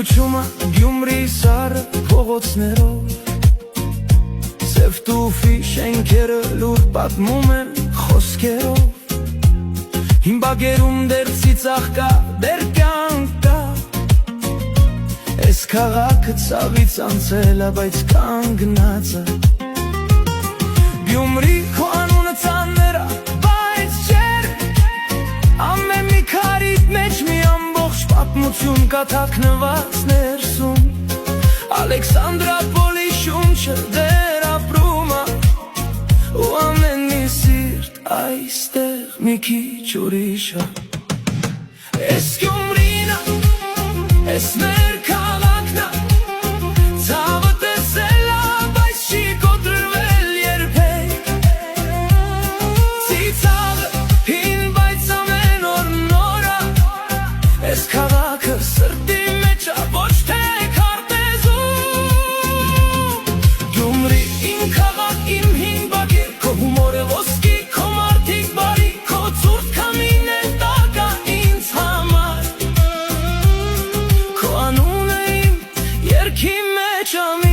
Գչումը Գյումրի սարը փողոցներով, Սև տուֆի շենքերը լուր պատմում են խոսքերով, Հին բագերում դեռ ծիծաղ կա, դեռ կյանք կա, Էս քաղաքը ցավից անցել է, բայց կանգնած է, Գյումրի քո անունը ծանր է, բայց չէր, Ամեն մի քարիդ մեջ մի ամբողջ պատմություն կա թաքնված ներսում, Ալեքսանդրապոլի շունչը դեռ ապրում է, Ու ամեն մի սիրտ այստեղ մի քիչ ուրիշ է, Էս Գյումրին է, էս մեր քաղաքն է, Ցավը տեսել է, բայց չի կոտրվել երբեք, Ծիծաղը հին, բայց ամեն օր նոր է, Էս քաղաքը սրտի մեջ է, ոչ թե քարտեզում, Գյումրի իմ քաղաք, իմ հին բագեր, Քո հումորը ոսկի, քո մարդիկ բարի, Քո ցուրտ քամին տակ է ինձ համար, Քո անունը իմ երգի մեջ է